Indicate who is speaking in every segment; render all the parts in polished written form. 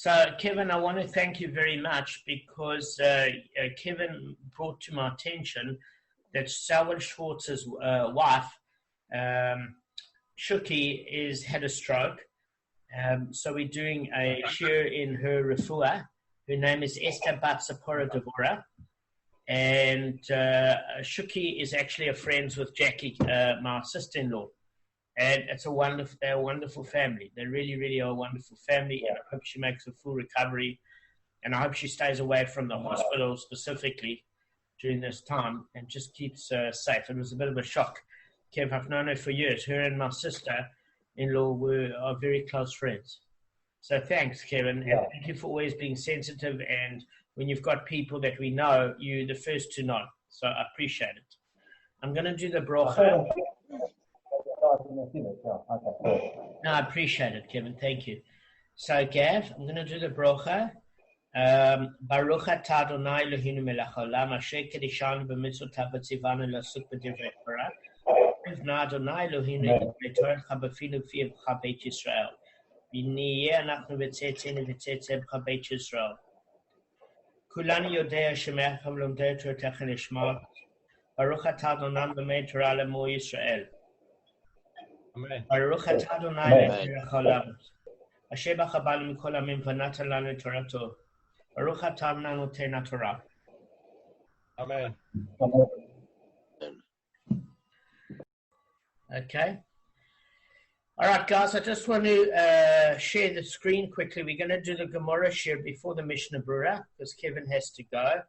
Speaker 1: So, Kevin, I want to thank you very much because Kevin brought to my attention that Salvador Schwartz's wife, Shuki, had a stroke. So we're doing a share in her refuah. Her name is Esther Batsapora Devora. And Shuki is a friend with Jackie, my sister-in-law. And it's they're a wonderful family. They really, really are a wonderful family. And I hope she makes a full recovery. And I hope she stays away from the hospital specifically during this time and just keeps safe. It was a bit of a shock. Kev, I've known her for years. Her and my sister-in-law are very close friends. So thanks, Kevin. And thank you for always being sensitive. And when you've got people that we know, you're the first to know. So I appreciate it. I'm going to do the bracha. No, I appreciate it, Kevin. Thank you. So, Gav, I'm going to do the bracha. Baruch atah Adonai Eloheinu melech haolam asher kedishanu b'mitzvotav v'tzivanu la'asuk b'divrei Torah. V'na Adonai Eloheinu v'torecha b'filu v'cha beit Yisrael. V'niyeh anachnu v'tzetzenu v'tzetzeh b'cha beit Yisrael. Kulanu yodea shemecha v'lomdei Toratecha lishma. Baruch atah Adonai b'mei Torah l'mo Yisrael. Baruch atah Adonai melech haolam asher b'chabanu mikol hamim v'natan lanu torato. Baruch atah notei Torah.
Speaker 2: Amen.
Speaker 1: Okay. All right, guys, I just want to share the screen quickly. We're going to do the Gemara share before the Mishnah Brura because Kevin has to go.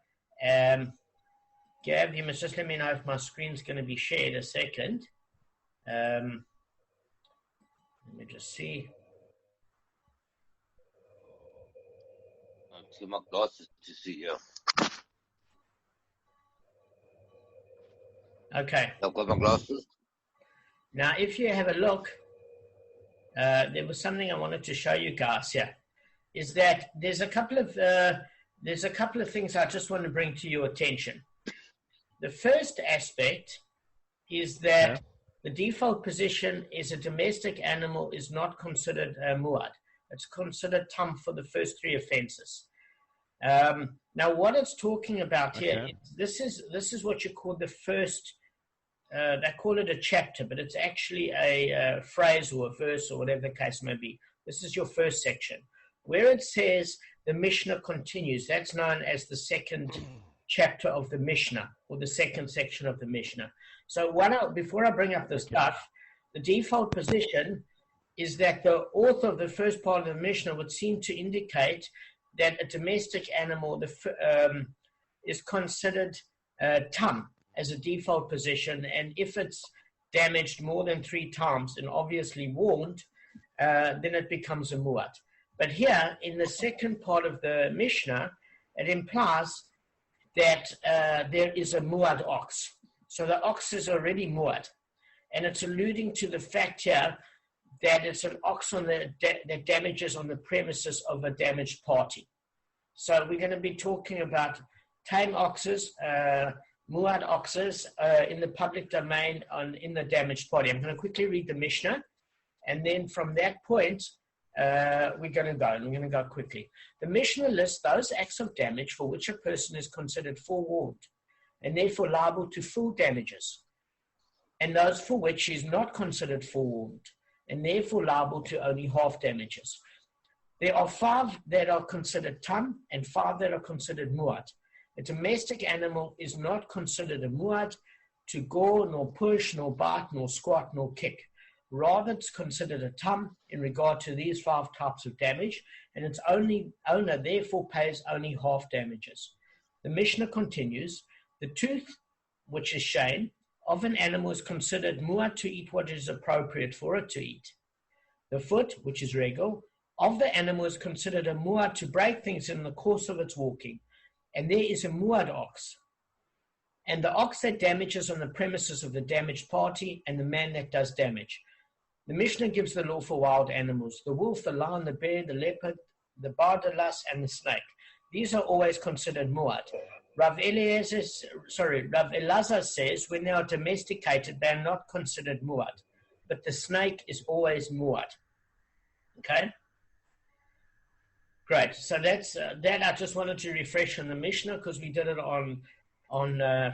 Speaker 1: Gav, you must just let me know if my screen's going to be shared a second. Let me just see.
Speaker 3: See my glasses to see you.
Speaker 1: Okay.
Speaker 3: I've got my glasses.
Speaker 1: Now, if you have a look, there was something I wanted to show you guys here. Is that there's a couple of things I just want to bring to your attention. The first aspect is that the default position is a domestic animal is not considered muad. It's considered tam for the first three offenses. Now, what it's talking about here is this is what you call the first. They call it a chapter, but it's actually a phrase or a verse or whatever the case may be. This is your first section. Where it says the Mishnah continues, that's known as the second chapter of the Mishnah or the second section of the Mishnah. So before I bring up the stuff, the default position is that the author of the first part of the Mishnah would seem to indicate that a domestic animal is considered tam as a default position, and if it's damaged more than 3 times and obviously warned, then it becomes a muad. But here, in the second part of the Mishnah, it implies that there is a muad ox. So the ox is already muad, and it's alluding to the fact here that it's an ox that damages on the premises of a damaged party. So we're going to be talking about tame oxes, muad oxes in the public domain in the damaged party. I'm going to quickly read the Mishnah, and then from that point, we're going to go, and we're going to go quickly. The Mishnah lists those acts of damage for which a person is considered forewarned, and therefore liable to full damages, and those for which he is not considered forewarned, and therefore liable to only half damages. There are 5 that are considered tam, and 5 that are considered muad. A domestic animal is not considered a muad to gore, nor push, nor bite, nor squat, nor kick. Rather, it's considered a tam in regard to these 5 types of damage, and its owner therefore pays only half damages. The Mishnah continues, the tooth, which is shame, of an animal is considered muad to eat what is appropriate for it to eat. The foot, which is regal, of the animal is considered a muad to break things in the course of its walking. And there is a muad ox, and the ox that damages on the premises of the damaged party, and the man that does damage. The Mishnah gives the law for wild animals: the wolf, the lion, the bear, the leopard, the bardalas, and the snake. These are always considered muad. Rav Elazar says when they are domesticated, they are not considered muad, but the snake is always muad. Okay? Great. So that's that. I just wanted to refresh on the Mishnah because we did it on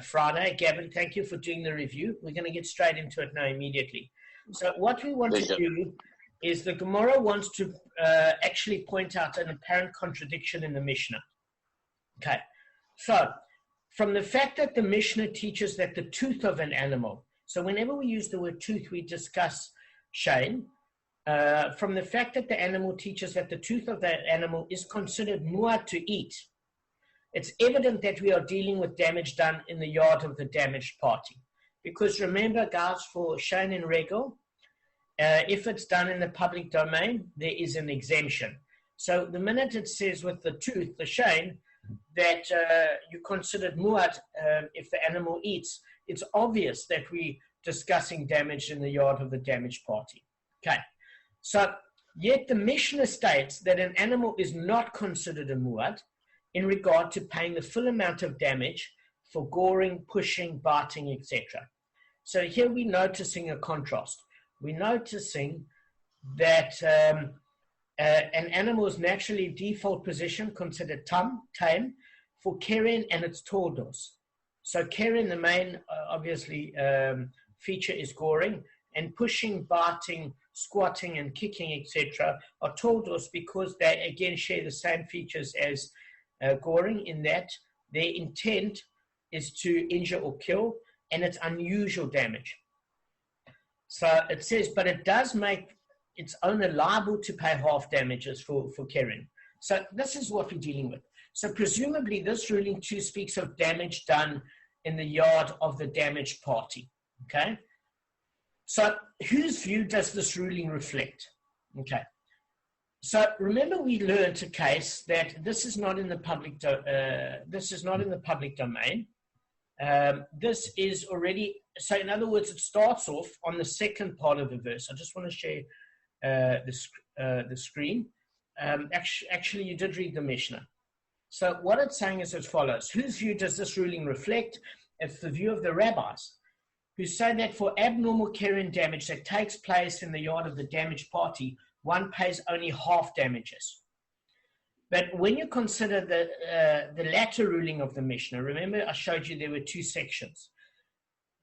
Speaker 1: Friday. Gavin, thank you for doing the review. We're going to get straight into it now immediately. So what we want to do is the Gemara wants to actually point out an apparent contradiction in the Mishnah. Okay. So from the fact that the Mishnah teaches that the tooth of an animal, so whenever we use the word tooth, we discuss Shane. From the fact that the animal teaches that the tooth of that animal is considered muad to eat, it's evident that we are dealing with damage done in the yard of the damaged party. Because remember, guys, for Shane and Regel, if it's done in the public domain, there is an exemption. So the minute it says with the tooth, the Shane, that you considered muad if the animal eats, it's obvious that we're discussing damage in the yard of the damaged party. Okay. So, yet the Mishnah states that an animal is not considered a muad in regard to paying the full amount of damage for goring, pushing, biting, etc. So here we're noticing a contrast. We're noticing that an animal's naturally default position considered tame for keren and its tordos. So keren, the main obviously feature is goring, and pushing, biting, squatting, and kicking, etc., are tordos because they again share the same features as goring in that their intent is to injure or kill, and it's unusual damage. So it says, but it does make its owner liable to pay half damages for keren. So this is what we're dealing with. So presumably this ruling too speaks of damage done in the yard of the damaged party. Okay? So whose view does this ruling reflect? Okay. So remember we learned a case that this is not in the public domain. This is already, so in other words, it starts off on the second part of the verse. I just want to share the screen. Actually, you did read the Mishnah. So what it's saying is as follows. Whose view does this ruling reflect? It's the view of the rabbis, who say that for abnormal keren damage that takes place in the yard of the damaged party, one pays only half damages. But when you consider the latter ruling of the Mishnah, remember I showed you there were two sections.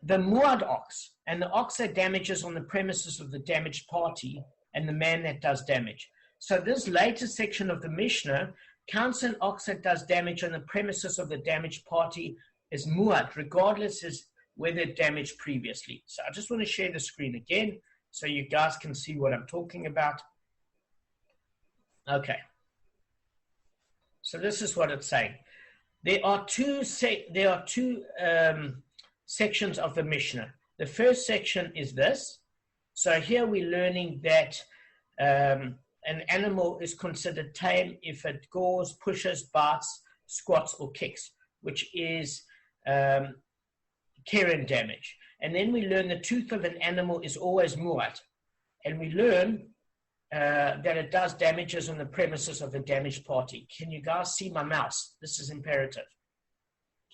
Speaker 1: The muad ox, and the ox that damages on the premises of the damaged party, and the man that does damage. So this later section of the Mishnah counts an ox that does damage on the premises of the damaged party as muad, regardless as whether it damaged previously. So I just want to share the screen again so you guys can see what I'm talking about. Okay. So this is what it's saying. There are two sections of the Mishnah. The first section is this. So here we're learning that an animal is considered tame if it gores, pushes, bites, squats, or kicks, which is keren damage. And then we learn the tooth of an animal is always muad. And we learn that it does damages on the premises of the damaged party. Can you guys see my mouse? This is imperative.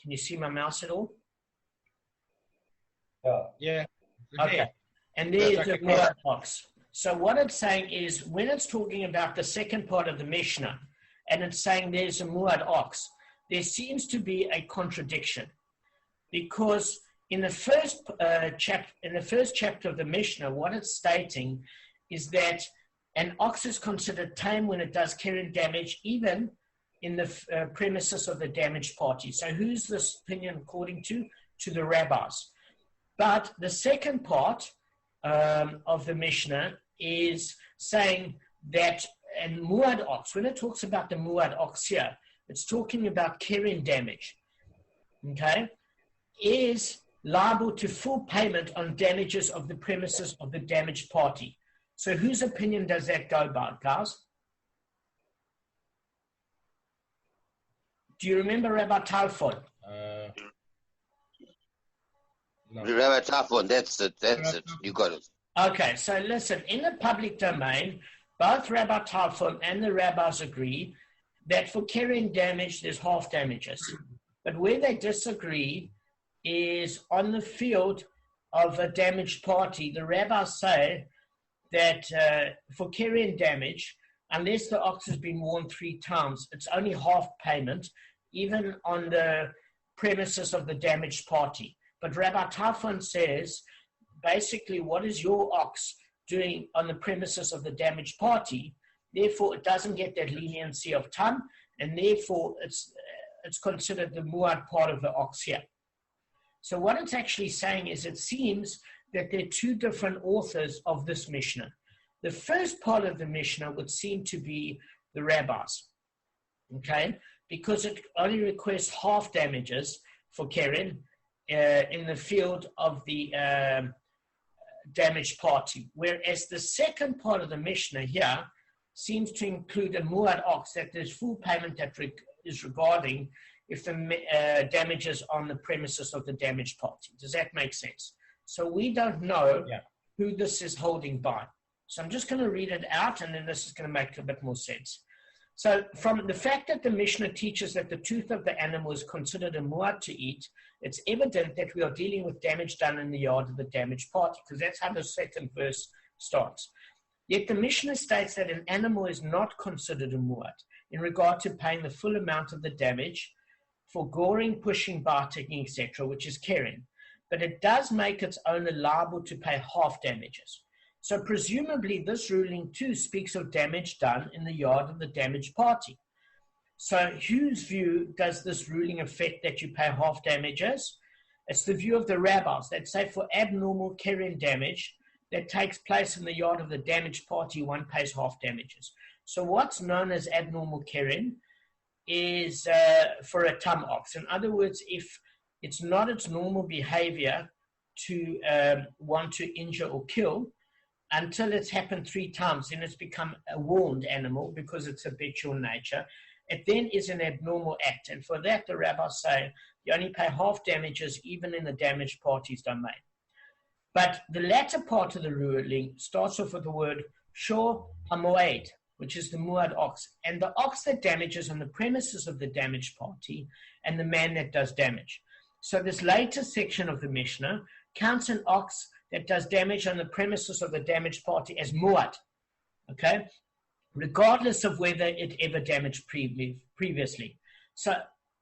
Speaker 1: Can you see my mouse at all?
Speaker 2: Yeah.
Speaker 1: Okay. And there's the muad ox. So what it's saying is when it's talking about the second part of the Mishnah and it's saying there's a muad ox, there seems to be a contradiction. Because in the first chapter of the Mishnah, what it's stating is that an ox is considered tame when it does keren damage, even in the premises of the damaged party. So who's this opinion according to? To the rabbis. But the second part of the Mishnah is saying that and muad ox, when it talks about the muad ox here, it's talking about keren damage. Okay? Is liable to full payment on damages of the premises of the damaged party. So whose opinion does that go by, guys? Do you remember Rabbi Talfon?
Speaker 3: No. Rabbi Talfon, that's it. You got it.
Speaker 1: Okay, so listen, in the public domain, both Rabbi Talfon and the rabbis agree that for keren damage, there's half damages. But where they disagree is on the field of a damaged party. The rabbis say that for keren damage, unless the ox has been worn 3 times, it's only half payment, even on the premises of the damaged party. But Rabbi Tarfon says, basically, what is your ox doing on the premises of the damaged party? Therefore, it doesn't get that leniency of tam, and therefore it's considered the muad part of the ox here. So what it's actually saying is, it seems that there are 2 different authors of this Mishnah. The first part of the Mishnah would seem to be the rabbis, okay, because it only requests half damages for Keren in the field of the damaged party, whereas the second part of the Mishnah here seems to include a muad ox, that there's full payment that is regarding if the damage is on the premises of the damaged party. Does that make sense? So we don't know who this is holding by. So I'm just going to read it out, and then this is going to make a bit more sense. So from the fact that the Mishnah teaches that the tooth of the animal is considered a muad to eat, it's evident that we are dealing with damage done in the yard of the damaged party, because that's how the second verse starts. Yet the Mishnah states that an animal is not considered a muad in regard to paying the full amount of the damage for goring, pushing, biting, etc., which is keren. But it does make its owner liable to pay half damages. So presumably this ruling too speaks of damage done in the yard of the damaged party. So whose view does this ruling affect that you pay half damages? It's the view of the rabbis that say for abnormal keren damage that takes place in the yard of the damaged party, one pays half damages. So what's known as abnormal keren is for a tam ox. In other words, if it's not its normal behavior to want to injure or kill, until it's happened 3 times, then it's become a warned animal because it's habitual nature. It then is an abnormal act. And for that, the rabbis say you only pay half damages even in the damaged party's domain. But the latter part of the ruling starts off with the word shor hamoed, which is the muad ox, and the ox that damages on the premises of the damaged party and the man that does damage. So this later section of the Mishnah counts an ox that does damage on the premises of the damaged party as muad, okay, regardless of whether it ever damaged previously. So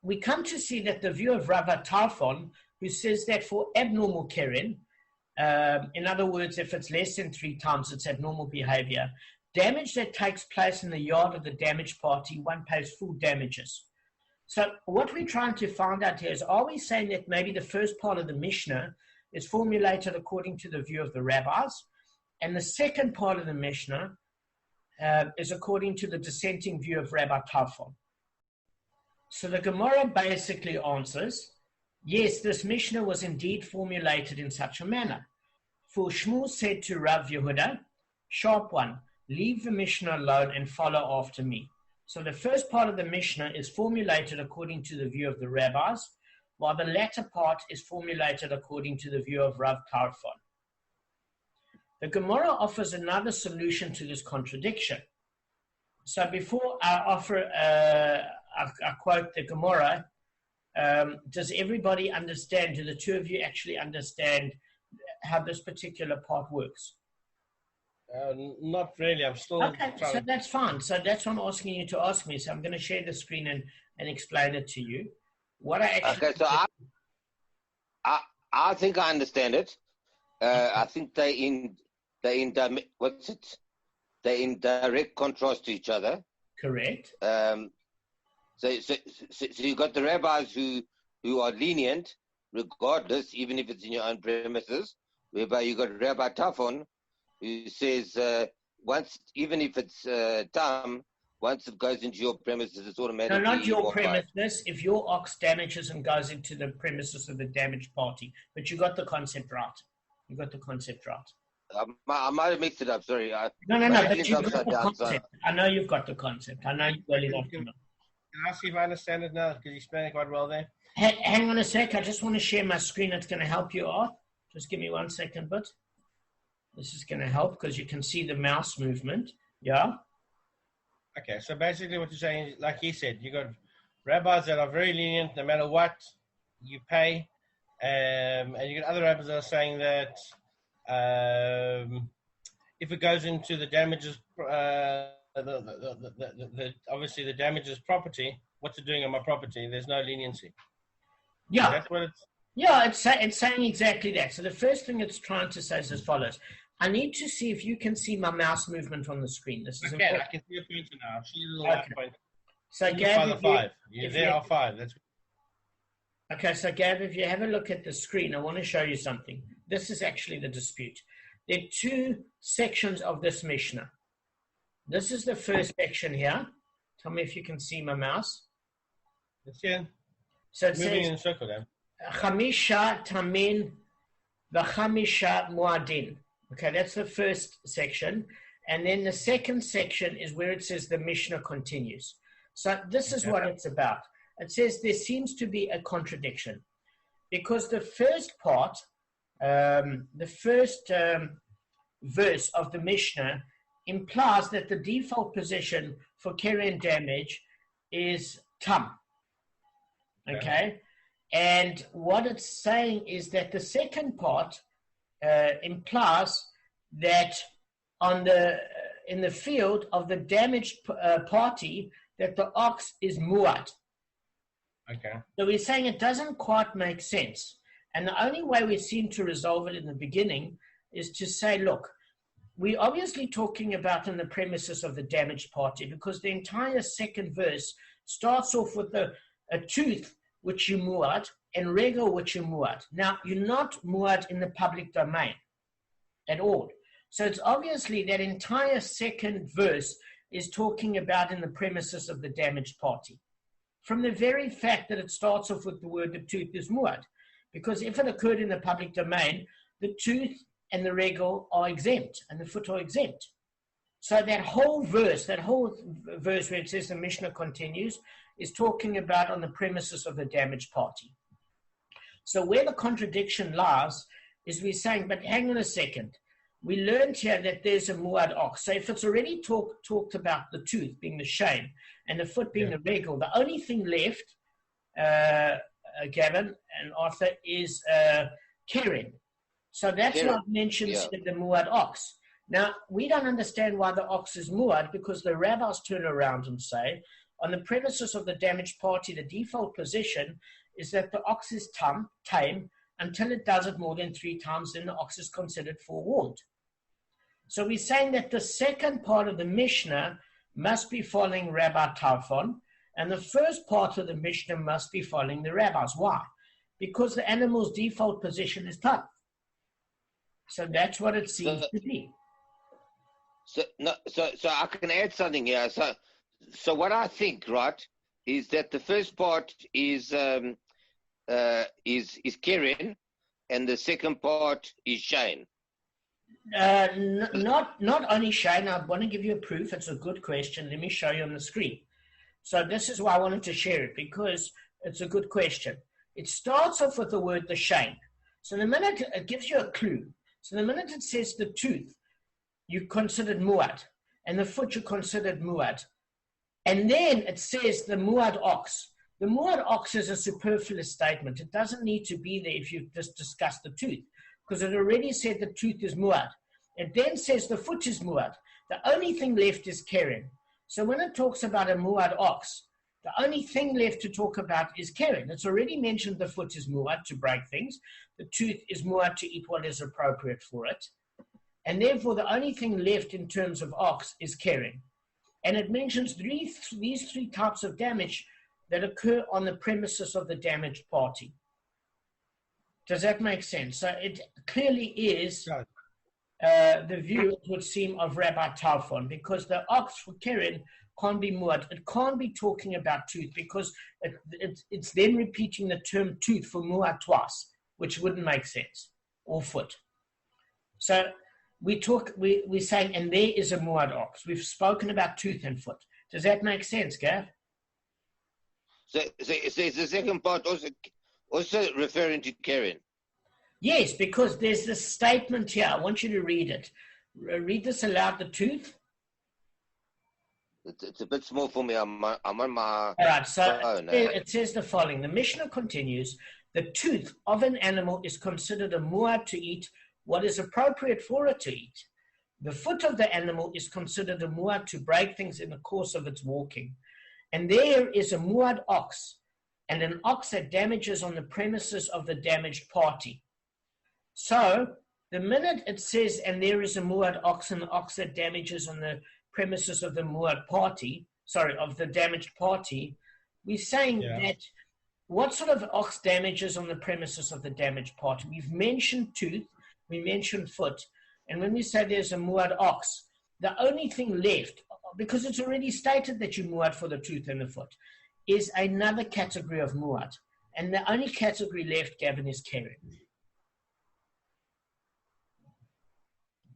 Speaker 1: we come to see that the view of Rava Tarfon, who says that for abnormal keren, in other words, if it's less than 3 times, it's abnormal behavior, damage that takes place in the yard of the damaged party, one pays full damages. So what we're trying to find out here is, are we saying that maybe the first part of the Mishnah is formulated according to the view of the rabbis, and the second part of the Mishnah is according to the dissenting view of Rabbi Tarfon? So the Gemara basically answers, yes, this Mishnah was indeed formulated in such a manner. For Shmuel said to Rav Yehuda, sharp one, leave the Mishnah alone and follow after me. So the first part of the Mishnah is formulated according to the view of the rabbis, while the latter part is formulated according to the view of Rav Tarfon. The Gemara offers another solution to this contradiction. So before I offer, I quote the Gemara, does everybody understand, do the 2 of you actually understand how this particular part works?
Speaker 2: Not really. I'm still
Speaker 1: okay, so that's fine. So that's what I'm asking you to ask me. So I'm going to share the screen and explain it to you. What I actually
Speaker 3: okay, so I think I understand it. I think they're in direct contrast to each other.
Speaker 1: Correct.
Speaker 3: So you got the rabbis who are lenient, regardless, even if it's in your own premises, whereby you got Rabbi Tarfon, who says even if it's tam, once it goes into your premises, it's automatically...
Speaker 1: No, not your premises. If your ox damages and goes into the premises of the damaged party. But you got the concept right. You got the concept right.
Speaker 2: I might have mixed it up, sorry.
Speaker 1: No, but you've got the concept. I know you've got the concept. I know you really love to know.
Speaker 2: Can I see if I understand it now? Because you explained it quite well there.
Speaker 1: Hang on a sec. I just want to share my screen. It's going to help you out. Just give me 1 second, but this is going to help because you can see the mouse movement. Yeah?
Speaker 2: Okay, so basically what you're saying, like he said, you got rabbis that are very lenient no matter what you pay, and you got other rabbis that are saying that if it goes into the damages obviously the damages property. What's it doing on my property? There's no leniency.
Speaker 1: Yeah.
Speaker 2: That's what it's.
Speaker 1: Yeah, it's saying exactly that. So the first thing it's trying to say is as follows. I need to see if you can see my mouse movement on the screen. This is important.
Speaker 2: I can see a pointer now. See a little light point.
Speaker 1: So Gav,
Speaker 2: five. There are five. That's
Speaker 1: okay. So Gav, if you have a look at the screen, I want to show you something. This is actually the dispute. There are two sections of this Mishnah. This is the first section here. Tell me if you can see my mouse.
Speaker 2: It's here.
Speaker 1: So it
Speaker 2: moving
Speaker 1: says,
Speaker 2: in a circle then.
Speaker 1: Chamisha tamin v'chamisha muadin. Okay, that's the first section. And then the second section is where it says the Mishnah continues. So this is what it's about. It says there seems to be a contradiction because the first part, verse of the Mishnah implies that the default position for carrying damage is tam. Okay? And what it's saying is that the second part implies that in the field of the damaged party, that the ox is muad.
Speaker 2: Okay.
Speaker 1: So we're saying it doesn't quite make sense. And the only way we seem to resolve it in the beginning is to say, look, we're obviously talking about in the premises of the damaged party because the entire second verse starts off with a tooth, which you muad, and regel, which you muad. Now, you're not muad in the public domain at all. So it's obviously that entire second verse is talking about in the premises of the damaged party. From the very fact that it starts off with the word the tooth is muad. Because if it occurred in the public domain, the tooth and the regel are exempt, and the foot are exempt. So that whole verse where it says the Mishnah continues, is talking about on the premises of the damaged party. So where the contradiction lies is we're saying, but hang on a second. We learned here that there's a muad ox. So if it's already talked about the tooth being the shame and the foot being the regel, the only thing left, Gavin and Arthur, is keren. So that's what mentions in the muad ox. Now, we don't understand why the ox is muad because the rabbis turn around and say, on the premises of the damaged party, the default position is that the ox is tame until it does it more than 3 times, then the ox is considered forewarned. So we're saying that the second part of the Mishnah must be following Rabbi Tarfon, and the first part of the Mishnah must be following the rabbis. Why? Because the animal's default position is tough. So that's what it seems to be.
Speaker 3: So I can add something here. So what I think, right, is that the first part is Keren, and the second part is Shane.
Speaker 1: Not only Shane. I want to give you a proof. It's a good question. Let me show you on the screen. So this is why I wanted to share it, because it's a good question. It starts off with the word the Shane. So the minute it gives you a clue. So the minute it says the tooth, you considered muad, and the foot you considered muad. And then it says the muad ox. The muad ox is a superfluous statement. It doesn't need to be there if you've just discussed the tooth, because it already said the tooth is muad. It then says the foot is muad. The only thing left is keren. So when it talks about a muad ox, the only thing left to talk about is keren. It's already mentioned the foot is muad to break things. The tooth is muad to eat what is appropriate for it. And therefore, the only thing left in terms of ox is keren. And it mentions these 3 types of damage that occur on the premises of the damaged party. Does that make sense? So it clearly is the view, it would seem, of Rabbi Tarfon, because the ox for keren can't be muad. It can't be talking about tooth because it's then repeating the term tooth for muad twice, which wouldn't make sense, or foot. So we're saying, and there is a muad ox. We've spoken about tooth and foot. Does that make sense, Gav?
Speaker 3: So is the second part also referring to keren?
Speaker 1: Yes, because there's this statement here. I want you to read it. Read this aloud, the tooth.
Speaker 3: It's a bit small for me. I'm on my
Speaker 1: All right, so
Speaker 3: phone.
Speaker 1: It says the following. The Mishnah continues, the tooth of an animal is considered a muad to eat what is appropriate for it to eat. The foot of the animal is considered a muad to break things in the course of its walking. And there is a muad ox, and an ox that damages on the premises of the damaged party. So the minute it says, and there is a muad ox, and the ox that damages on the premises of the muad party, of the damaged party, we're saying that what sort of ox damages on the premises of the damaged party? We've mentioned tooth, we mentioned foot, and when we say there's a muad ox, the only thing left, because it's already stated that you muad for the tooth and the foot, is another category of muad. And the only category left, Gavin, is keren.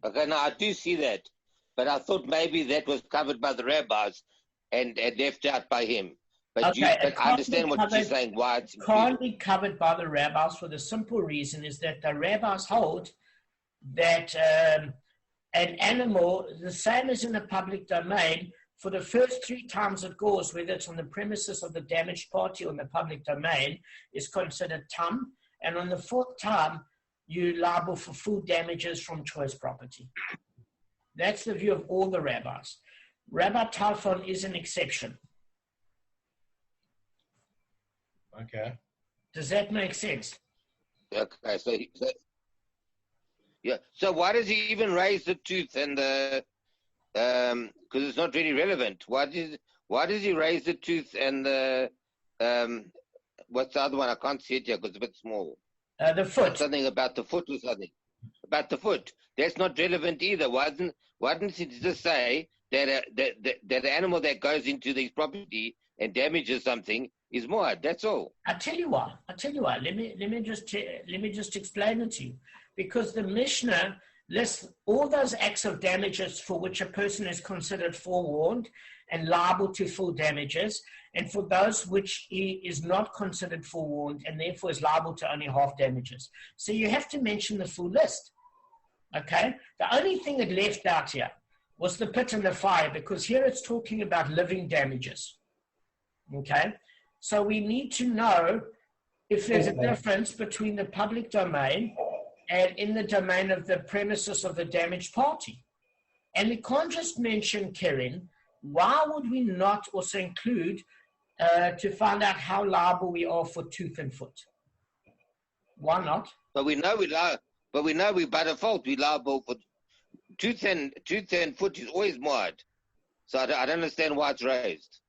Speaker 3: Okay, now I do see that, but I thought maybe that was covered by the rabbis and left out by him. But, but I understand what you're saying. Why it
Speaker 1: can't be covered by the rabbis for the simple reason is that the rabbis hold that an animal, the same as in the public domain, for the first 3 times it goes, whether it's on the premises of the damaged party or in the public domain, is considered tam, and on the 4th time, you're liable for full damages from choice property. That's the view of all the rabbis. Rabbi Tarfon is an exception.
Speaker 2: Okay.
Speaker 1: Does that make sense?
Speaker 3: Okay, so why does he even raise the tooth and the because it's not really relevant. Why does he raise the tooth and the what's the other one? I can't see it here because it's a bit small.
Speaker 1: The foot.
Speaker 3: Something about the foot or something. About the foot. That's not relevant either. Why didn't he just say that the animal that goes into this property and damages something is muad? That's all.
Speaker 1: I'll tell you why. Let me just explain it to you. Because the Mishnah lists all those acts of damages for which a person is considered forewarned and liable to full damages, and for those which he is not considered forewarned and therefore is liable to only half damages. So you have to mention the full list. Okay? The only thing that left out here was the pit and the fire, because here it's talking about living damages. Okay? So we need to know if there's a difference between the public domain and in the domain of the premises of the damaged party. And we can't just mention keren. Why would we not also include to find out how liable we are for tooth and foot? Why not?
Speaker 3: But we know we by default we liable for tooth and foot is always muad. So I don't understand why it's raised.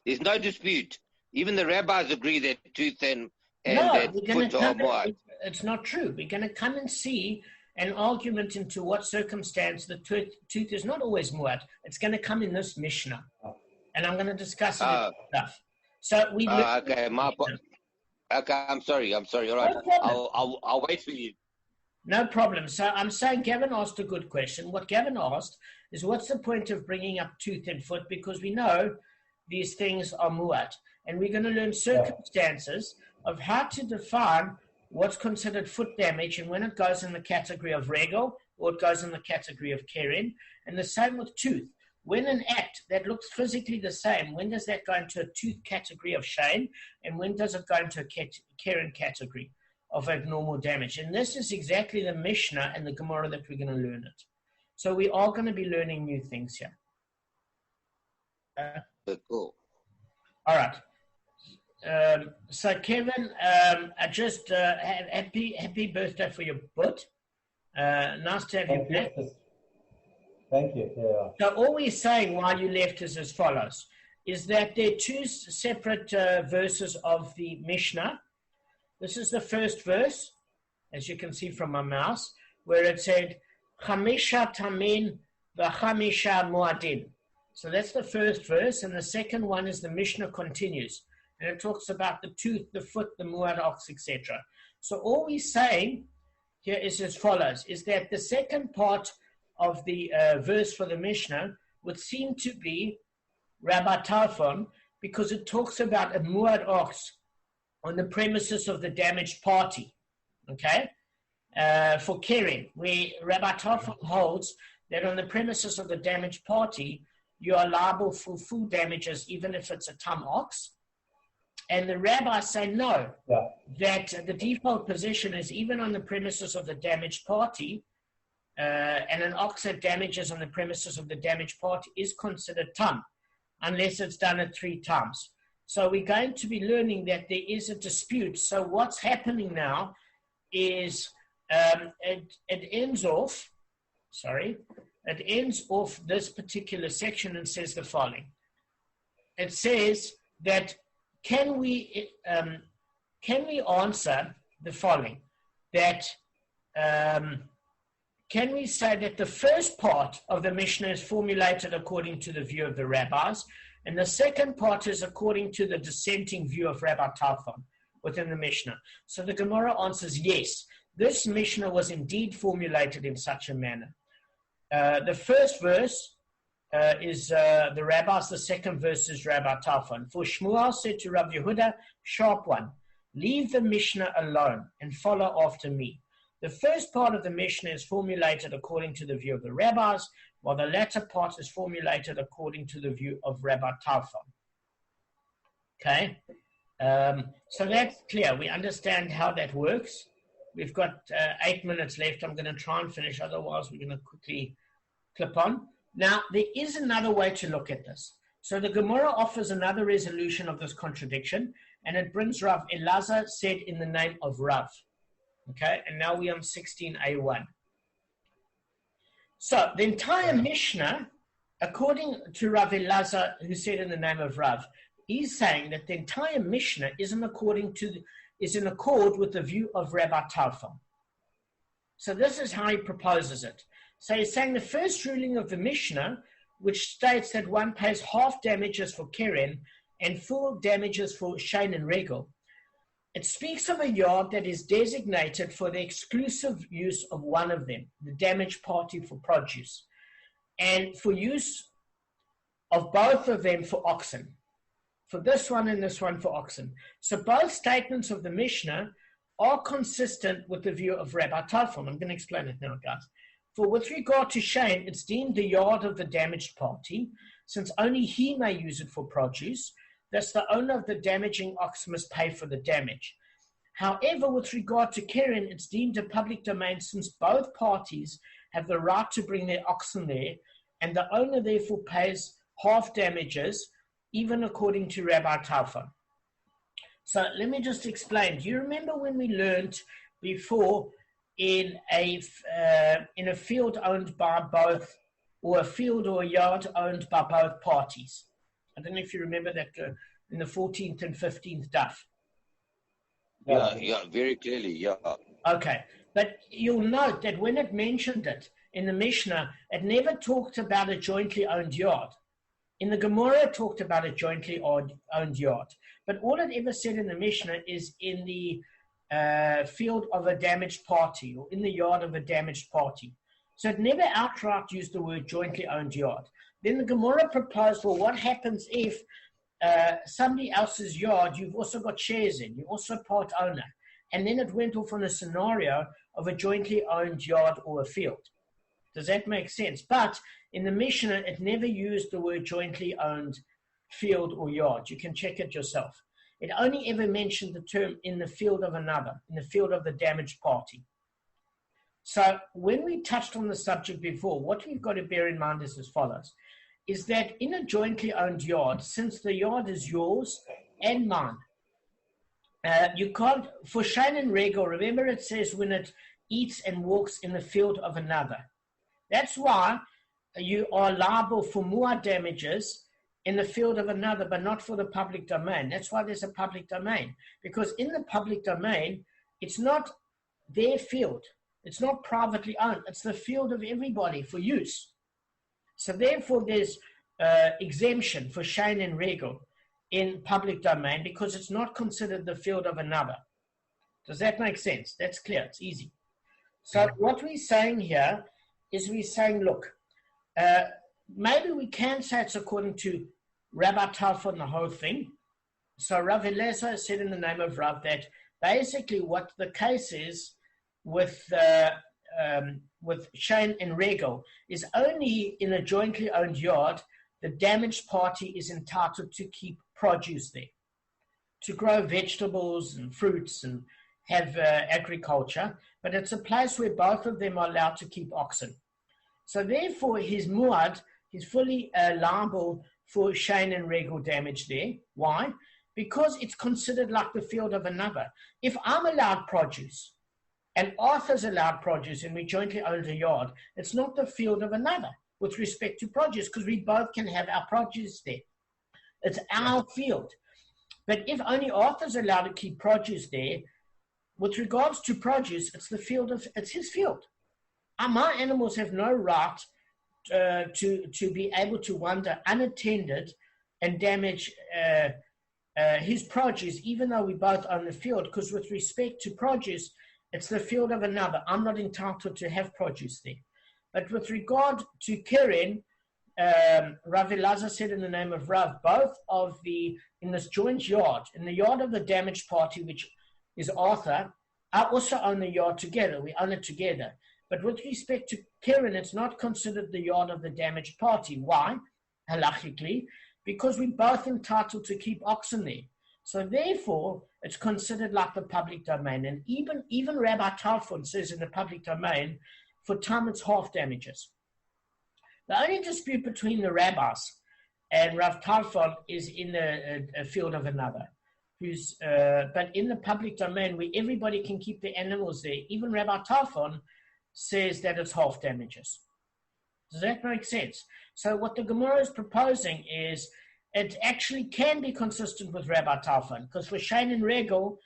Speaker 3: There's no dispute. Even the rabbis agree that tooth and foot are muad.
Speaker 1: It's not true. We're going to come and see an argument into what circumstance the tooth is not always muad. It's going to come in this Mishnah. And I'm going to discuss it stuff. So we
Speaker 3: okay, okay, I'm sorry. All right. No I'll wait for you.
Speaker 1: No problem. So I'm saying Gavin asked a good question. What Gavin asked is, what's the point of bringing up tooth and foot? Because we know these things are muad. And we're going to learn circumstances of how to define what's considered foot damage and when it goes in the category of regal or it goes in the category of keren. And the same with tooth. When an act that looks physically the same, when does that go into a tooth category of shame, and when does it go into a keren category of abnormal damage? And this is exactly the Mishnah and the Gemara that we're going to learn it. So we are going to be learning new things here.
Speaker 3: Cool.
Speaker 1: All right. So Kevin, I just happy birthday for your butt. Nice to have you back.
Speaker 4: Thank you. Yeah.
Speaker 1: So all we're saying while you left is as follows, is that there are 2 separate verses of the Mishnah. This is the first verse, as you can see from my mouse, where it said, Chamisha tamin v'chamisha muadin. So that's the first verse, and the second one is the Mishnah continues. And it talks about the tooth, the foot, the muad ox, etc. So all we're saying here is as follows, is that the second part of the verse for the Mishnah would seem to be Rabbi Tarfon, because it talks about a muad ox on the premises of the damaged party, okay? For keren, where Rabbi Tarfon holds that on the premises of the damaged party, you are liable for full damages even if it's a tam ox. And the rabbis say no, that the default position is even on the premises of the damaged party, and an ox that damages on the premises of the damaged party is considered tam, unless it's done it 3 times. So we're going to be learning that there is a dispute. So what's happening now is it ends off this particular section and says the following. It says that can we answer the following, that can we say that the first part of the Mishnah is formulated according to the view of the rabbis, and the second part is according to the dissenting view of Rabbi Tarfon within the Mishnah? So the Gemara answers yes. This Mishnah was indeed formulated in such a manner. The first verse is the rabbis, the second verse is Rabbi Tarfon. For Shmuel said to Rav Yehuda, sharp one, leave the Mishnah alone and follow after me. The first part of the Mishnah is formulated according to the view of the rabbis, while the latter part is formulated according to the view of Rabbi Tarfon. Okay? So that's clear. We understand how that works. We've got 8 minutes left. I'm going to try and finish. Otherwise, we're going to quickly clip on. Now, there is another way to look at this. So the Gemara offers another resolution of this contradiction, and it brings Rav Elazar said in the name of Rav. Okay, and now we're on 16a1. So the entire Mishnah, according to Rav Elazar, who said in the name of Rav, he's saying that the entire Mishnah is in accord with the view of Rabbi Tarfon. So this is how he proposes it. So he's saying the first ruling of the Mishnah, which states that one pays half damages for keren and full damages for shein and regel, it speaks of a yard that is designated for the exclusive use of one of them, the damaged party for produce, and for use of both of them for oxen. For this one and this one for oxen. So both statements of the Mishnah are consistent with the view of Rabbi Tarfon. I'm going to explain it now, guys. For with regard to shein, it's deemed the yard of the damaged party, since only he may use it for produce. Thus, the owner of the damaging ox must pay for the damage. However, with regard to keren, it's deemed a public domain, since both parties have the right to bring their oxen there, and the owner therefore pays half damages, even according to Rabbi Tarfon. So let me just explain. Do you remember when we learned before in a field owned by both, or a field or a yard owned by both parties? I don't know if you remember that in the 14th and 15th daf.
Speaker 3: Yeah, very clearly, yeah.
Speaker 1: Okay, but you'll note that when it mentioned it in the Mishnah, it never talked about a jointly owned yard. In the Gemara, it talked about a jointly owned yard. But all it ever said in the Mishnah is in the field of a damaged party, or in the yard of a damaged party. So it never outright used the word jointly owned yard. Then the Gemara proposed, well, what happens if somebody else's yard you've also got shares in, you're also part owner? And then it went off on a scenario of a jointly owned yard or a field. Does that make sense? But in the Mishnah, it never used the word jointly owned field or yard. You can check it yourself. It only ever mentioned the term in the field of another, in the field of the damaged party. So when we touched on the subject before, what we've got to bear in mind is as follows, is that in a jointly owned yard, since the yard is yours and mine, you can't, for shein and regel, remember it says when it eats and walks in the field of another. That's why you are liable for more damages in the field of another, but not for the public domain. That's why there's a public domain. Because in the public domain, it's not their field. It's not privately owned. It's the field of everybody for use. So therefore, there's exemption for shein and regel in public domain because it's not considered the field of another. Does that make sense? That's clear. It's easy. So what we're saying here is we're saying, look, maybe we can say it's according to Rabbi Tarfon, the whole thing. So Rav Elazar said in the name of Rav that basically what the case is with shein and regel is only in a jointly owned yard, the damaged party is entitled to keep produce there, to grow vegetables and fruits and have agriculture. but it's a place where both of them are allowed to keep oxen. So therefore, his muad, he's fully liable for Shane and Regel damage there. Why? Because it's considered like the field of another. If I'm allowed produce and Arthur's allowed produce and we jointly own a yard, it's not the field of another with respect to produce, because we both can have our produce there. It's our field. But if only Arthur's allowed to keep produce there, with regards to produce, it's his field. My animals have no right to be able to wander unattended and damage his produce, even though we both own the field, because with respect to produce, it's the field of another. I'm not entitled to have produce there. But with regard to Keren, Rav Elazar said in the name of Rav, both of in this joint yard, in the yard of the damaged party, which is Arthur, I also own the yard together. We own it together. But with respect to Keren, it's not considered the yard of the damaged party. Why? Halachically, because we're both entitled to keep oxen there. So therefore, it's considered like the public domain. And even Rabbi Talfon says in the public domain, for time it's half damages. The only dispute between the rabbis and Rav Talfon is in a field of another. But in the public domain, where everybody can keep the animals there, even Rabbi Talfon says that it's half damages. Does that make sense? So what the Gemara is proposing is it actually can be consistent with Rabbi Talfon, because for Shane and Regel,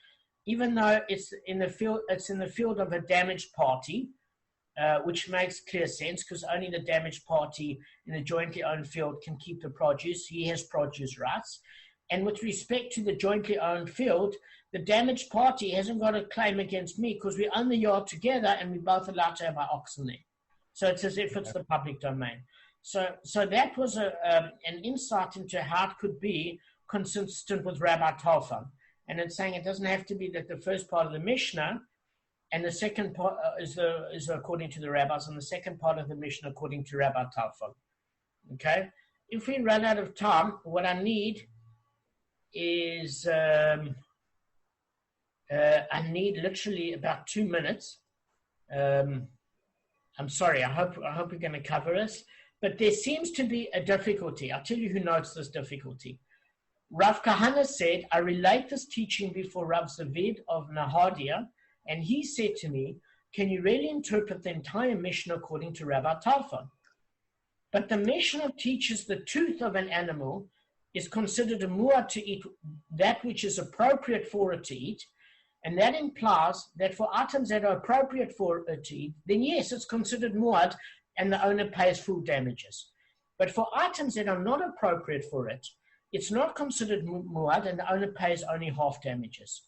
Speaker 1: even though it's in the field of a damaged party, which makes clear sense, because only the damaged party in a jointly owned field can keep the produce. He has produce rights. And with respect to the jointly owned field, the damaged party hasn't got a claim against me because we own the yard together and we're both allowed to have our oxen there. So it's as if it's the public domain. So that was an insight into how it could be consistent with Rabbi Talfon. And it's saying it doesn't have to be that the first part of the Mishnah and the second part is according to the rabbis, and the second part of the Mishnah according to Rabbi Talfon. Okay? If we run out of time, what I need is I need literally about 2 minutes. I'm sorry. I hope we're going to cover this, but there seems to be a difficulty. I'll tell you who notes this difficulty. Rav Kahana said, I relate this teaching before Rav Zavid of Nahadia, and he said to me, can you really interpret the entire Mishnah according to Rabbi Talfon? But the Mishnah teaches the tooth of an animal is considered a mu'ad to eat that which is appropriate for it to eat, and that implies that for items that are appropriate for it to eat, then yes, it's considered mu'ad, and the owner pays full damages. But for items that are not appropriate for it, it's not considered mu'ad, and the owner pays only half damages.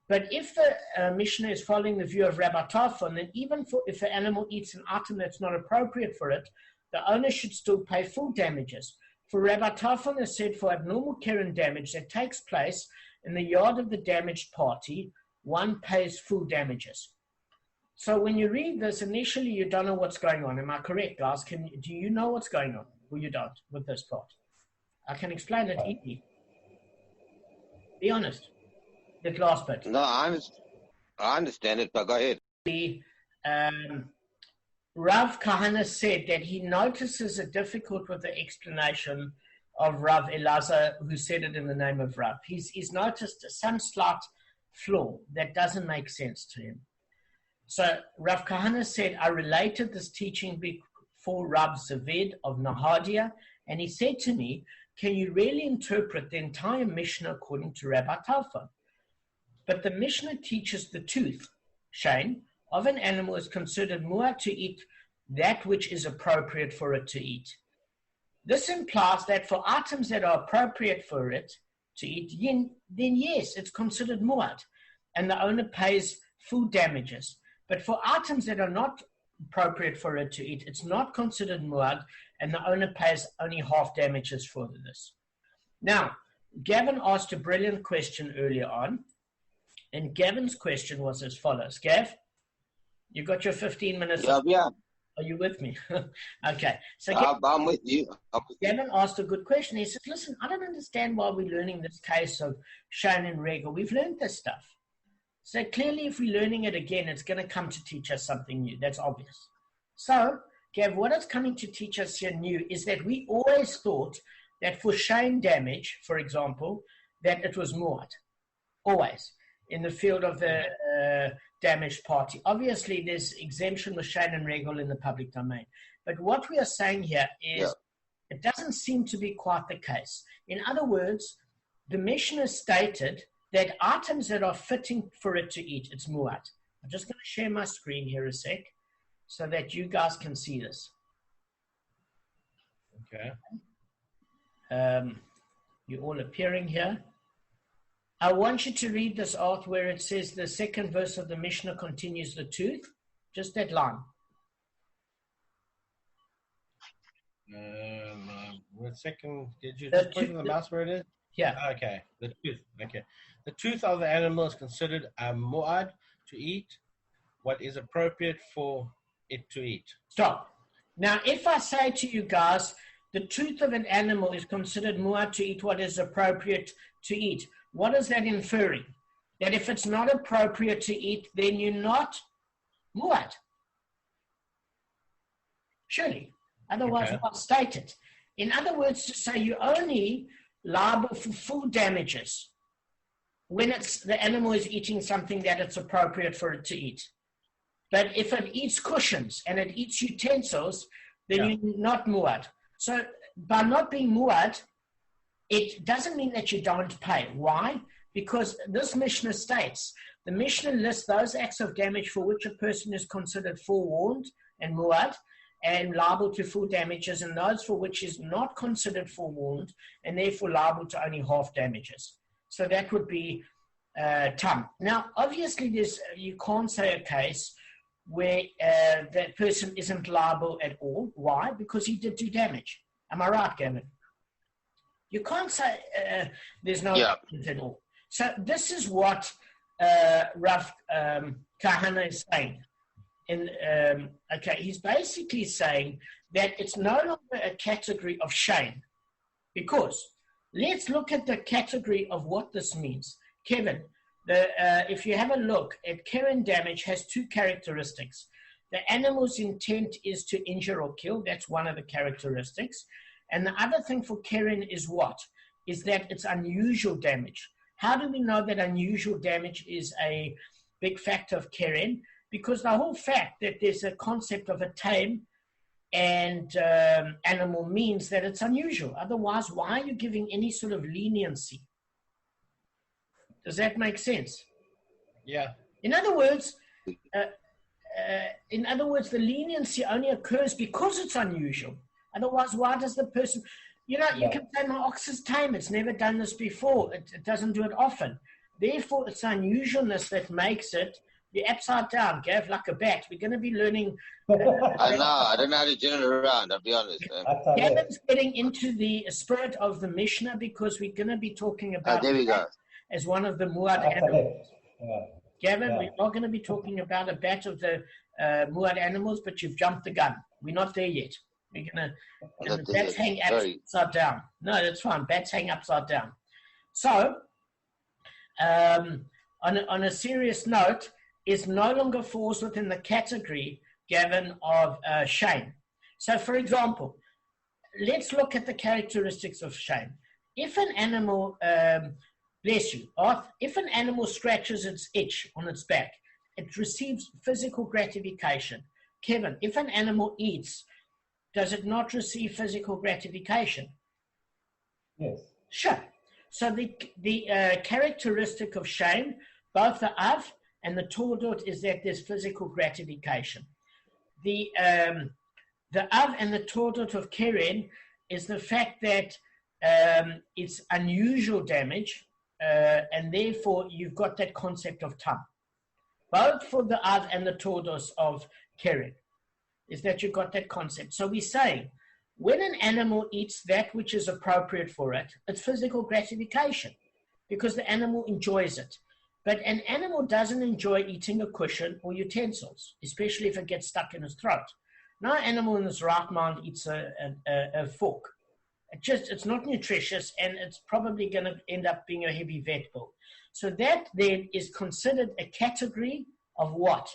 Speaker 1: But if the Mishnah is following the view of Rabbi Talfon, then even if the animal eats an item that's not appropriate for it, the owner should still pay full damages. For Rabbi Talfon has said for abnormal Keren damage that takes place in the yard of the damaged party, one pays full damages. So when you read this, initially you don't know what's going on. Am I correct, guys? Do you know what's going on? Or you don't with this part? I can explain it easily. Be honest. That last bit.
Speaker 3: No, I understand it, but go ahead.
Speaker 1: Rav Kahana said that he notices it difficult with the explanation of Rav Elazar, who said it in the name of Rav. He's noticed some slight flaw that doesn't make sense to him. So Rav Kahana said, I related this teaching before Rav Zavid of Nahadia, and he said to me, can you really interpret the entire Mishnah according to Rabbi Talfon? But the Mishnah teaches the tooth, Shane, of an animal is considered mu'ad to eat that which is appropriate for it to eat. This implies that for items that are appropriate for it to eat, then yes, it's considered mu'ad, and the owner pays full damages. But for items that are not appropriate for it to eat, it's not considered mu'ad, and the owner pays only half damages for this. Now, Gavin asked a brilliant question earlier on, and Gavin's question was as follows. Gav, you got your 15 minutes?
Speaker 3: Yeah.
Speaker 1: Are you with me? Okay. So
Speaker 3: I'm with you.
Speaker 1: Gavin asked a good question. He said, listen, I don't understand why we're learning this case of Shane and Regel. We've learned this stuff. So clearly, if we're learning it again, it's going to come to teach us something new. That's obvious. So, Gav, what it's coming to teach us here new is that we always thought that for shame damage, for example, that it was muad. Always. In the field of the damaged party. Obviously, there's exemption with shame and regul in the public domain. But what we are saying here is it doesn't seem to be quite the case. In other words, the Mishnah stated that items that are fitting for it to eat, it's muad. I'm just going to share my screen here a sec so that you guys can see this.
Speaker 2: Okay.
Speaker 1: You're all appearing here. I want you to read this out where it says the second verse of the Mishnah continues the tooth. Just that line.
Speaker 2: One second. Did you just put in the mouse where it is?
Speaker 1: Yeah.
Speaker 2: Okay. The tooth. Okay. The tooth of the animal is considered a mu'ad to eat what is appropriate for it to eat.
Speaker 1: Stop. Now, if I say to you guys, the tooth of an animal is considered mu'ad to eat what is appropriate to eat, what is that inferring? That if it's not appropriate to eat, then you're not mu'ad. Surely. Otherwise,
Speaker 2: Okay.
Speaker 1: why state it? In other words, to say you're only liable for full damages when the animal is eating something that it's appropriate for it to eat. But if it eats cushions and it eats utensils, then you're not mu'ad. So by not being mu'ad, it doesn't mean that you don't pay. Why? Because this Mishnah states, the Mishnah lists those acts of damage for which a person is considered forewarned and mu'ad and liable to full damages, and those for which is not considered forewarned and therefore liable to only half damages. So that would be tam. Now, obviously, you can't say a case where that person isn't liable at all. Why? Because he did do damage. Am I right, Gavin? You can't say there's no damage at all. So this is what Rav Kahana is saying. He's basically saying that it's no longer a category of shame, because let's look at the category of what this means. Kevin, if you have a look at Keren damage, has two characteristics. The animal's intent is to injure or kill. That's one of the characteristics. And the other thing for Keren is what? Is that it's unusual damage. How do we know that unusual damage is a big factor of Keren? Because the whole fact that there's a concept of a tame and animal means that it's unusual. Otherwise, why are you giving any sort of leniency? Does that make sense?
Speaker 2: Yeah.
Speaker 1: In other words, the leniency only occurs because it's unusual. Otherwise, why does the person, you can say my ox is tame. It's never done this before. It doesn't do it often. Therefore, it's unusualness that makes it. You're upside down, Gav, like a bat. We're going to be learning.
Speaker 3: I don't know how to turn it around, I'll be honest.
Speaker 1: Gavin's getting into the spirit of the Mishnah because we're going to be talking about
Speaker 3: there we go.
Speaker 1: As one of the muad animals. Gavin, we are going to be talking about a bat of the muad animals, but you've jumped the gun. We're not there yet. We're going to bats hang upside down. No, that's fine. Bats hang upside down. So, on a serious note, is no longer falls within the category, Gavin, of shame. So, for example, let's look at the characteristics of shame. If an animal, bless you, if an animal scratches its itch on its back, it receives physical gratification. Kevin, if an animal eats, does it not receive physical gratification?
Speaker 4: Yes.
Speaker 1: Sure. So the characteristic of shame, both the av and the tordot, is that there's physical gratification. The av and the tordot of keren is the fact that it's unusual damage, and therefore you've got that concept of tam. Both for the av and the tordos of keren is that you've got that concept. So we say, when an animal eats that which is appropriate for it, it's physical gratification because the animal enjoys it. But an animal doesn't enjoy eating a cushion or utensils, especially if it gets stuck in its throat. No animal in its right mind eats a fork. It's not nutritious, and it's probably going to end up being a heavy vet bill. So that then is considered a category of what?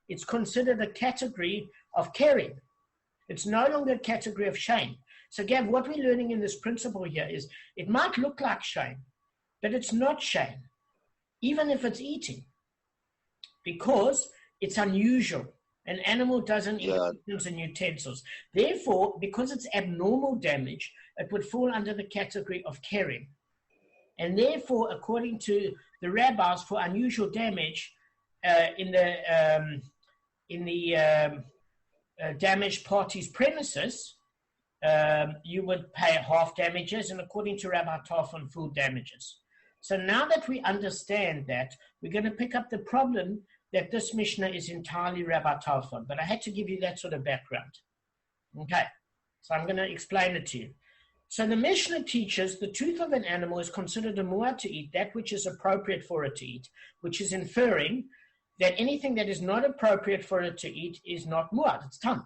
Speaker 1: It's considered a category of caring. It's no longer a category of shame. So, Gav, what we're learning in this principle here is it might look like shame, but it's not shame, even if it's eating, because it's unusual. An animal doesn't eat items and utensils. Therefore, because it's abnormal damage, it would fall under the category of caring. And therefore, according to the rabbis, for unusual damage in the damaged party's premises, you would pay half damages, and according to Rabbi Tarfon, full damages. So now that we understand that, we're going to pick up the problem that this Mishnah is entirely Rabbi Tarfon. But I had to give you that sort of background. Okay, so I'm going to explain it to you. So the Mishnah teaches the tooth of an animal is considered a mu'ad to eat, that which is appropriate for it to eat, which is inferring that anything that is not appropriate for it to eat is not mu'ad, it's tam.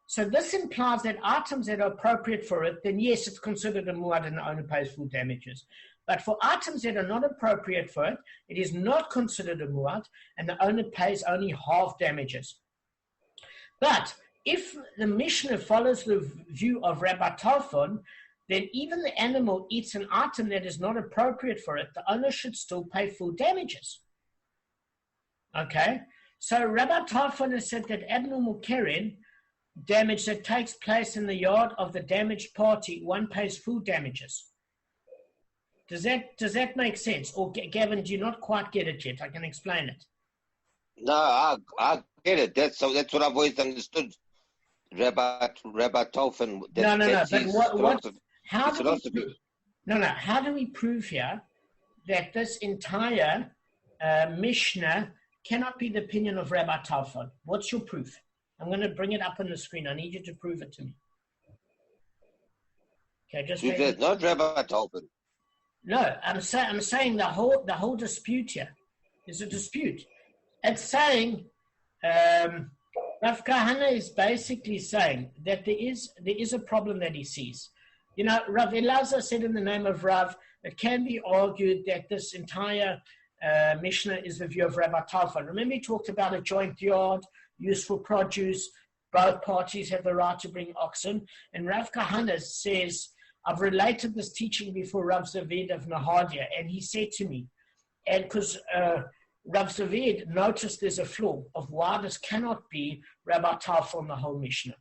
Speaker 1: So this implies that items that are appropriate for it, then yes, it's considered a mu'ad and the owner pays full damages. But for items that are not appropriate for it, it is not considered a mu'ad and the owner pays only half damages. But if the Mishnah follows the view of Rabbi Tarfon, then even the animal eats an item that is not appropriate for it, the owner should still pay full damages. Okay? So Rabbi Tarfon has said that abnormal carrying, damage that takes place in the yard of the damaged party, one pays full damages. Does that make sense? Or Gavin, do you not quite get it yet? I can explain it.
Speaker 3: No, I get it. That's what I've always understood. Rabbi Tarfon.
Speaker 1: No. But how do we prove here that this entire Mishnah cannot be the opinion of Rabbi Tarfon? What's your proof? I'm going to bring it up on the screen. I need you to prove it to me. Okay, just
Speaker 3: not Rabbi Tarfon.
Speaker 1: No, I'm saying the whole dispute here is a dispute. It's saying Rav Kahana is basically saying that there is a problem that he sees. You know, Rav Elazar said in the name of Rav, it can be argued that this entire Mishnah is the view of Rabbi Tarfon. Remember, he talked about a joint yard, useful produce, both parties have the right to bring oxen. And Rav Kahana says, I've related this teaching before Rav Zavid of Nahadia, and he said to me, and because Rav Zavid noticed there's a flaw of why this cannot be Rabbi Tarfon, the whole Mishnah.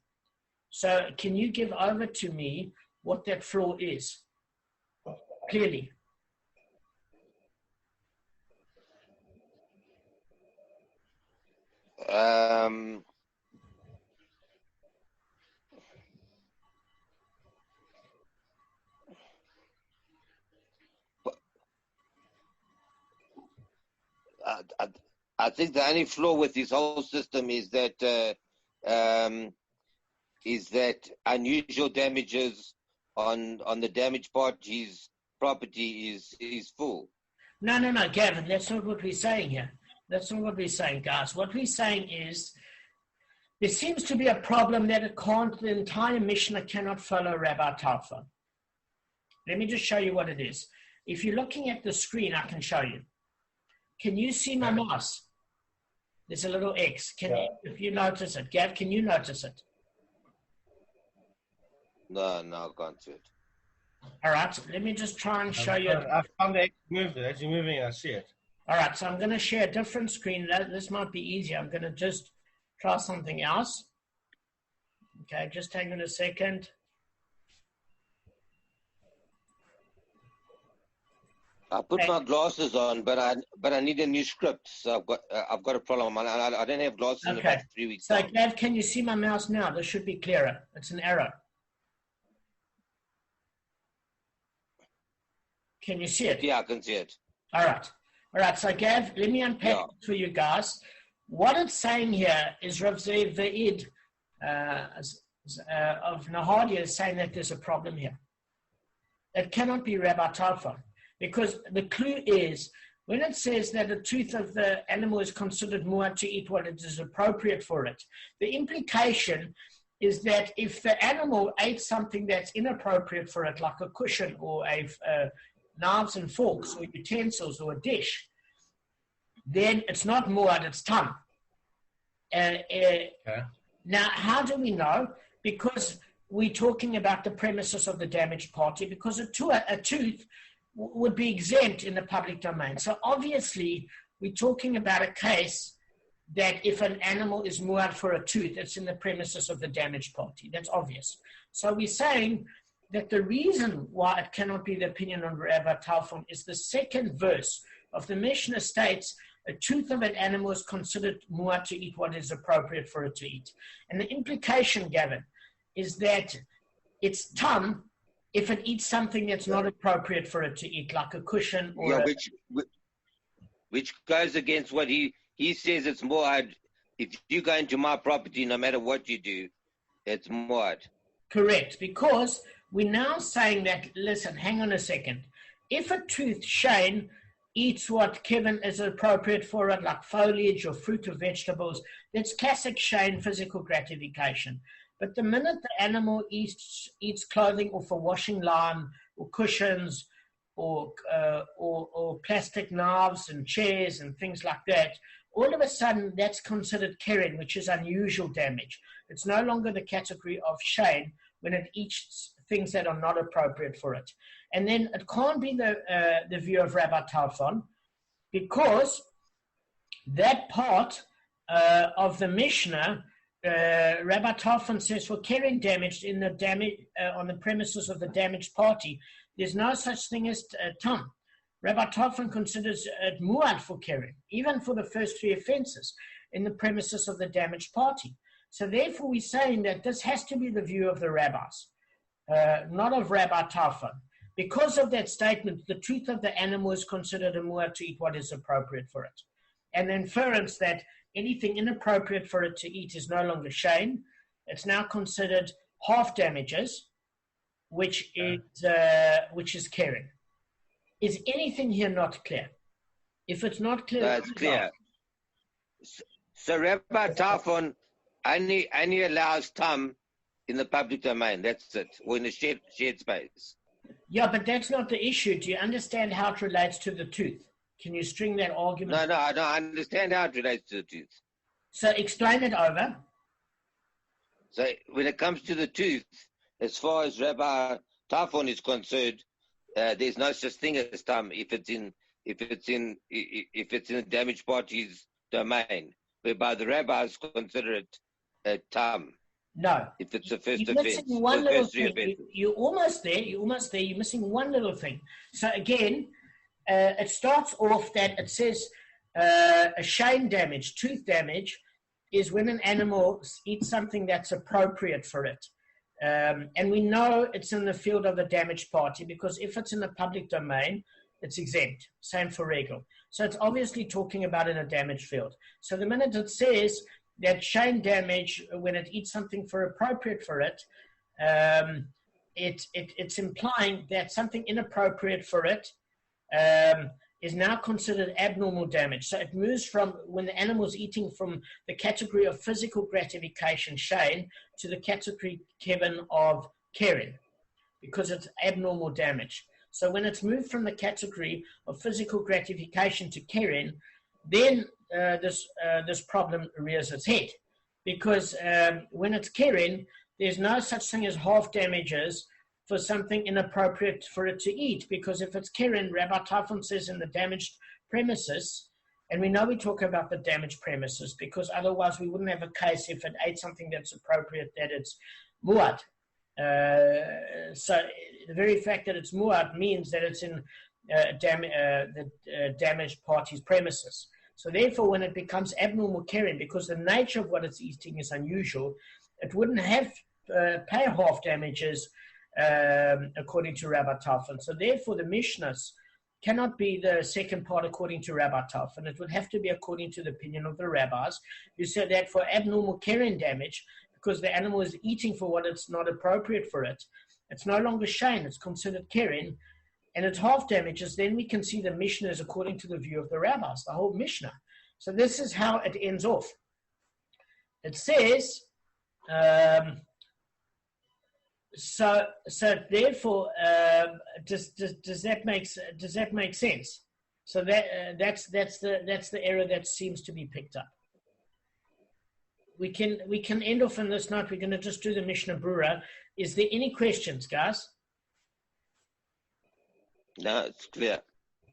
Speaker 1: So can you give over to me what that flaw is? Clearly.
Speaker 3: I think the only flaw with this whole system is that unusual damages on the damaged party's property is full.
Speaker 1: No, Gavin, that's not what we're saying here. That's not what we're saying, guys. What we're saying is there seems to be a problem that the entire Mishnah cannot follow Rabbi Tarfon. Let me just show you what it is. If you're looking at the screen, I can show you. Can you see my mouse? There's a little X. If you notice it. Gav, can you notice it?
Speaker 3: No, I can't see it.
Speaker 1: All right, let me just try and show you.
Speaker 2: I found the X moved. As you're moving, I see it.
Speaker 1: All right, so I'm going to share a different screen. This might be easier. I'm going to just try something else. Okay, just hang on a second.
Speaker 3: I put my glasses on, but I need a new script. So I've got a problem. I don't have glasses in about 3 weeks.
Speaker 1: So, Gav, can you see my mouse now? This should be clearer. It's an arrow. Can you see it?
Speaker 3: Yeah, I can see it.
Speaker 1: All right. So, Gav, let me unpack it for you guys. What it's saying here is Rav Zaid of Nahadia is saying that there's a problem here. It cannot be Rabbi Tarfon, because the clue is when it says that the tooth of the animal is considered mu'ad to eat what it is appropriate for it, the implication is that if the animal ate something that's inappropriate for it, like a cushion or knives and forks or utensils or a dish, then it's not muad, it's tam. Now, how do we know? Because we're talking about the premises of the damaged party, because a tooth would be exempt in the public domain. So obviously, we're talking about a case that if an animal is muad for a tooth, it's in the premises of the damaged party. That's obvious. So we're saying that the reason why it cannot be the opinion of Rabbi Talfon is the second verse of the Mishnah states, a tooth of an animal is considered muad to eat what is appropriate for it to eat. And the implication, Gavin, is that it's tam if it eats something that's not appropriate for it to eat, like a cushion or
Speaker 3: which goes against what he says it's muad. If you go into my property, no matter what you do, it's muad.
Speaker 1: Correct, because we're now saying that, listen, hang on a second. If a tooth, Shane, eats what Kevin is appropriate for it, like foliage or fruit or vegetables, that's classic Shane physical gratification. But the minute the animal eats clothing off a washing line or cushions or plastic knives and chairs and things like that, all of a sudden that's considered keren, which is unusual damage. It's no longer the category of Shane when it eats things that are not appropriate for it. And then it can't be the view of Rabbi Talfon, because that part of the Mishnah, Rabbi Talfon says, for keren damaged in the on the premises of the damaged party, there's no such thing as tam. Rabbi Talfon considers it muad for keren, even for the first three offenses in the premises of the damaged party. So therefore we're saying that this has to be the view of the rabbis, not of Rabbi Talfon. Because of that statement, the truth of the animal is considered a muad to eat what is appropriate for it. And the inference that anything inappropriate for it to eat is no longer shame. It's now considered half damages, which is keren. Is anything here not clear? If it's not clear,
Speaker 3: that's clear. So Rabbi Talfon only allows tam in the public domain. That's it, or in the shared space.
Speaker 1: Yeah, but that's not the issue. Do you understand how it relates to the tooth? Can you string that argument?
Speaker 3: No, I don't understand how it relates to the tooth.
Speaker 1: So explain it over.
Speaker 3: So when it comes to the tooth, as far as Rabbi Talfon is concerned, there's no such thing as tam if it's in the damaged party's domain, whereby the rabbis consider it tam.
Speaker 1: No.
Speaker 3: If it's the first
Speaker 1: You're
Speaker 3: offense.
Speaker 1: missing one little thing. You're almost there. You're missing one little thing. So again, it starts off that it says a shame damage, tooth damage, is when an animal eats something that's appropriate for it. And we know it's in the field of the damaged party, because if it's in the public domain, it's exempt. Same for regal. So it's obviously talking about in a damaged field. So the minute it says that shame damage, when it eats something for appropriate for it, it's implying that something inappropriate for it is now considered abnormal damage. So it moves from when the animal's eating from the category of physical gratification, shame, to the category, Kevin, of keren, because it's abnormal damage. So when it's moved from the category of physical gratification to keren, then this problem rears its head, because when it's keren, there's no such thing as half damages for something inappropriate for it to eat, because if it's keren, Rabbi Talfon says in the damaged premises, and we know we talk about the damaged premises because otherwise we wouldn't have a case if it ate something that's appropriate that it's muad. So the very fact that it's muad means that it's in the damaged party's premises. So therefore, when it becomes abnormal keren, because the nature of what it's eating is unusual, it wouldn't have pay half damages according to Rabbi Talfon. So therefore, the Mishnahs cannot be the second part according to Rabbi Talfon. It would have to be according to the opinion of the rabbis, who said that for abnormal keren damage, because the animal is eating for what it's not appropriate for it, it's no longer shame, it's considered keren, and it's half damages, then we can see the Mishnah is according to the view of the rabbis, the whole Mishnah. So this is how it ends off. It says, therefore, does that make sense? So that's the error that seems to be picked up. We can end off on this note. We're going to just do the Mishnah Brura. Is there any questions, guys?
Speaker 3: No, it's clear.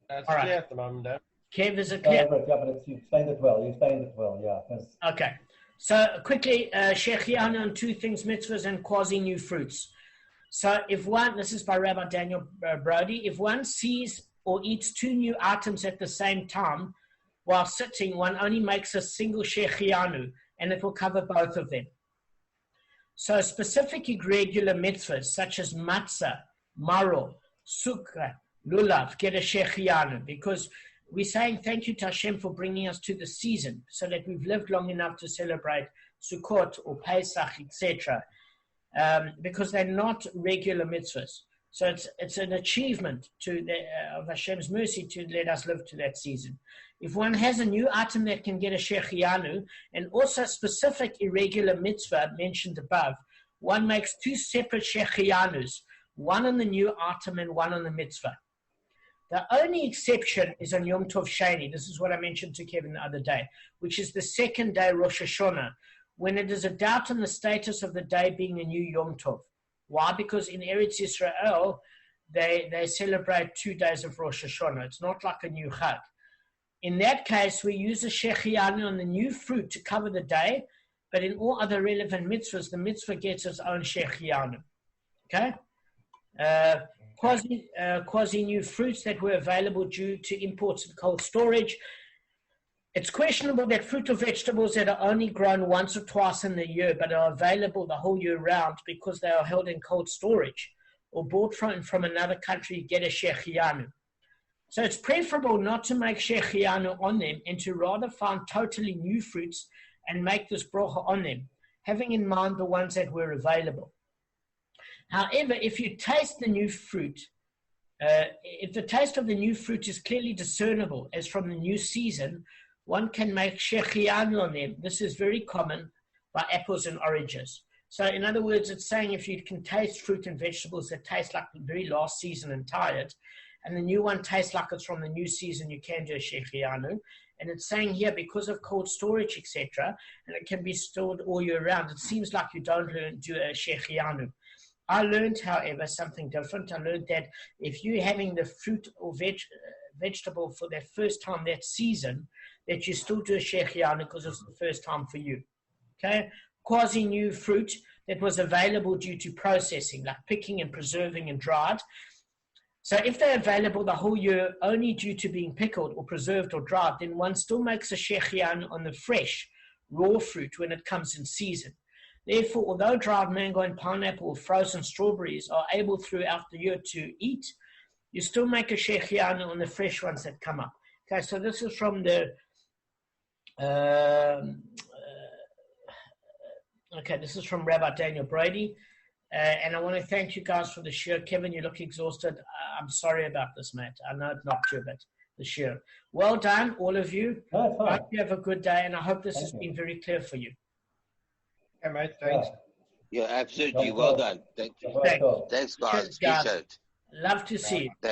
Speaker 2: It's
Speaker 1: All
Speaker 2: clear
Speaker 1: right.
Speaker 2: at the moment, Dave.
Speaker 1: Kev, is it clear?
Speaker 4: Yeah, but you explained it well. Yeah. Yes.
Speaker 1: Okay. So quickly, Shechianu on two things, mitzvahs and quasi-new fruits. So if one, this is by Rabbi Daniel Brody, if one sees or eats two new items at the same time while sitting, one only makes a single Shechianu, and it will cover both of them. So specific irregular mitzvahs such as matzah, maror, sukkah, lulav, get a Shechianu, because we're saying thank you to Hashem for bringing us to the season so that we've lived long enough to celebrate Sukkot or Pesach, etc. Because they're not regular mitzvahs. So it's an achievement of Hashem's mercy to let us live to that season. If one has a new item that can get a Shechianu, and also specific irregular mitzvah mentioned above, one makes two separate Shechianus, one on the new item and one on the mitzvah. The only exception is on Yom Tov Sheni. This is what I mentioned to Kevin the other day, which is the second day Rosh Hashanah, when it is a doubt on the status of the day being a new Yom Tov. Why? Because in Eretz Yisrael, they celebrate 2 days of Rosh Hashanah. It's not like a new Chag. In that case, we use a Shechianu on the new fruit to cover the day, but in all other relevant mitzvahs, the mitzvah gets its own Shechianu. Okay? Quasi-new fruits that were available due to imports and cold storage. It's questionable that fruit or vegetables that are only grown once or twice in the year but are available the whole year round because they are held in cold storage or bought from another country get a Shechianu. So it's preferable not to make Shechianu on them and to rather find totally new fruits and make this bracha on them, having in mind the ones that were available. However, if you taste the new fruit, if the taste of the new fruit is clearly discernible as from the new season, one can make Shechianu on them. This is very common by apples and oranges. So in other words, it's saying if you can taste fruit and vegetables that taste like the very last season and tired, and the new one tastes like it's from the new season, you can do a Shechianu. And it's saying here, because of cold storage, etc., and it can be stored all year round, it seems like you don't do a Shechianu. I learned, however, something different. I learned that if you're having the fruit or vegetable for the first time that season, that you still do a Shechianu because it's the first time for you. Okay? Quasi-new fruit that was available due to processing, like picking and preserving and dried. So if they're available the whole year only due to being pickled or preserved or dried, then one still makes a Shechianu on the fresh, raw fruit when it comes in season. Therefore, although dried mango and pineapple or frozen strawberries are able throughout the year to eat, you still make a Shechianu on the fresh ones that come up. Okay, so this is from the this is from Rabbi Daniel Brady. And I want to thank you guys for the share. Kevin, you look exhausted. I'm sorry about this, mate. I know it knocked you a bit, the share. Well done, all of you.
Speaker 4: No,
Speaker 1: I hope you have a good day, and I hope this has been very clear for you.
Speaker 2: Okay, mate, thanks.
Speaker 3: Yeah, absolutely. Well done. Thank you.
Speaker 1: Thanks.
Speaker 3: Thanks, guys.
Speaker 1: Cheers, guys.
Speaker 3: Appreciate it.
Speaker 1: Love to see you.